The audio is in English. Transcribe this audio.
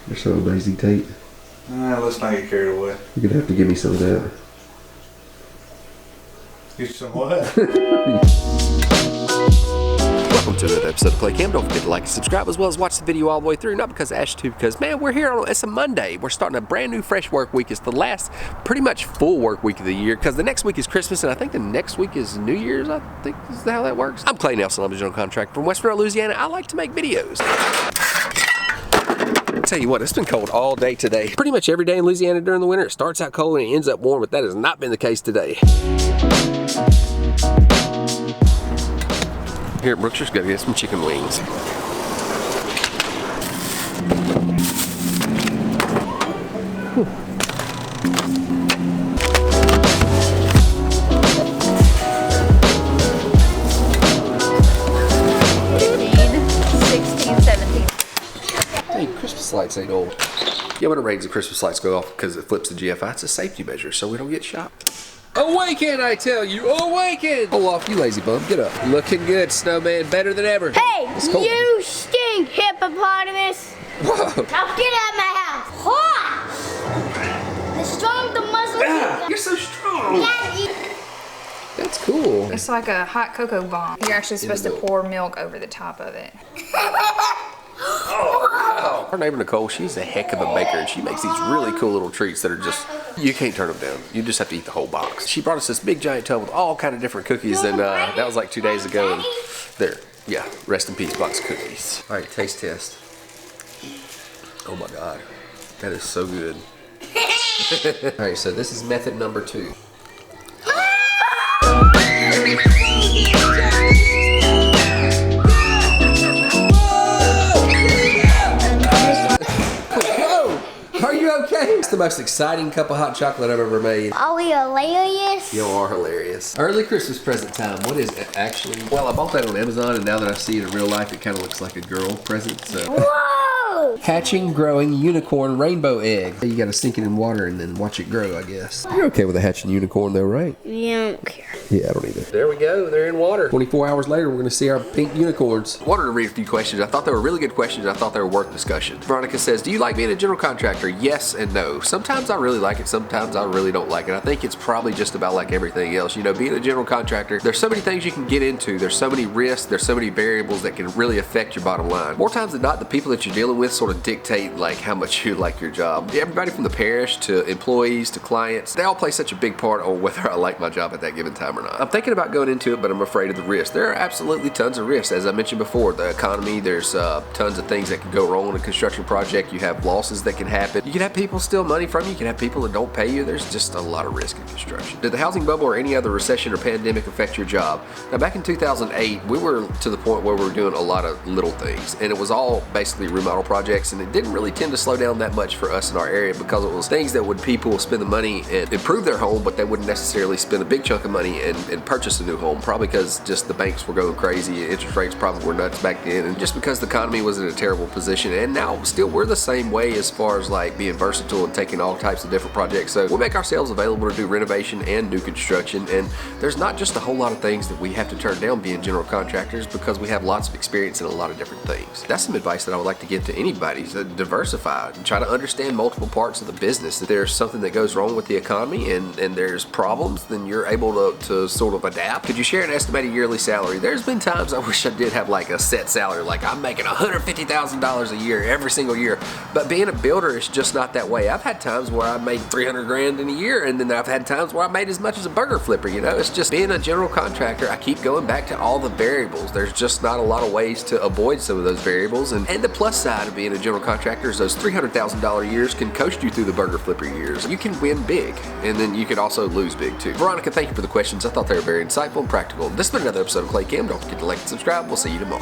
You're so lazy, Tate. Let's not get carried away. You're gonna have to give me some of that. Get some what? Welcome to another episode of Play Cam. Don't forget to like and subscribe, as well as watch the video all the way through. Not because I asked you to, because man, we're here on, it's a Monday. We're starting a brand new fresh work week. It's the last pretty much full work week of the year, because the next week is Christmas, and I think the next week is New Year's. I think is how that works. I'm Clay Nelson. I'm a general contractor from West Louisiana. I like to make videos. Tell you what, it's been cold all day today. Pretty much every day in Louisiana during the winter, it starts out cold and it ends up warm, but that has not been the case today. Here at Brookshire's gotta get some chicken wings. Christmas lights ain't old. Yeah, when it rains, the Christmas lights go off because it flips the GFI. It's a safety measure so we don't get shot. Awaken, I tell you, awaken! Pull off, you lazy bum. Get up. Looking good, snowman. Better than ever. Hey, you stink, hippopotamus! Whoa. Now get out of my house! Hot! The strong, the Muslim. You're so strong. That's cool. It's like a hot cocoa bomb. You're actually supposed to pour milk over the top of it. Oh, wow. Our neighbor Nicole, she's a heck of a baker, and she makes these really cool little treats that are just, you can't turn them down. You just have to eat the whole box. She brought us this big giant tub with all kind of different cookies, and that was like 2 days ago. And there, yeah, rest in peace box of cookies. All right, taste test. Oh my God, that is so good. All right, so this is method number 2. Are you okay? It's the most exciting cup of hot chocolate I've ever made. Are we hilarious? You are hilarious. Early Christmas present time. What is it actually? Well, I bought that on Amazon, and now that I see it in real life, it kind of looks like a girl present. So. Whoa! Hatching, growing unicorn rainbow egg. You gotta sink it in water and then watch it grow, I guess. You're okay with a hatching unicorn though, right? You don't care. Yeah, I don't either. There we go. They're in water. 24 hours later, we're gonna see our pink unicorns. I wanted to read a few questions. I thought they were really good questions. I thought they were worth discussion. Veronica says, do you like being a general contractor? Yes and no. Sometimes I really like it. Sometimes I really don't like it. I think it's probably just about like everything else. You know, being a general contractor, there's so many things you can get into. There's so many risks. There's so many variables that can really affect your bottom line. More times than not, the people that you're dealing with sort of dictate like how much you like your job. Everybody from the parish to employees to clients, they all play such a big part on whether I like my job at that given time or not. I'm thinking about going into it, but I'm afraid of the risk. There are absolutely tons of risks. As I mentioned before, the economy, there's tons of things that can go wrong in a construction project. You have losses that can happen. You can have people steal money from you. You can have people that don't pay you. There's just a lot of risk in construction. Did the housing bubble or any other recession or pandemic affect your job? Now, back in 2008, we were to the point where we were doing a lot of little things, and it was all basically remodel projects, and it didn't really tend to slow down that much for us in our area because it was things that would people spend the money and improve their home, but they wouldn't necessarily spend a big chunk of money and purchase a new home, probably because just the banks were going crazy, interest rates probably were nuts back then, and just because the economy was in a terrible position. And now still we're the same way as far as like being versatile and taking all types of different projects. So we make ourselves available to do renovation and new construction, and there's not just a whole lot of things that we have to turn down being general contractors because we have lots of experience in a lot of different things. That's some advice that I would like to give to anybody, to diversify and try to understand multiple parts of the business. If there's something that goes wrong with the economy and there's problems, then you're able to sort of adapt. Could you share an estimated yearly salary? There's been times I wish I did have like a set salary, like I'm making $150,000 a year every single year, but being a builder is just not that way. I've had times where I made 300 grand in a year, and then I've had times where I made as much as a burger flipper. You know, it's just being a general contractor. I keep going back to all the variables. There's just not a lot of ways to avoid some of those variables, and the plus side of being a general contractor is those $300,000 years can coast you through the burger flipper years. You can win big, and then you can also lose big too. Veronica, thank you for the questions. I thought they were very insightful and practical. This has been another episode of Clay Cam. Don't forget to like and subscribe. We'll see you tomorrow.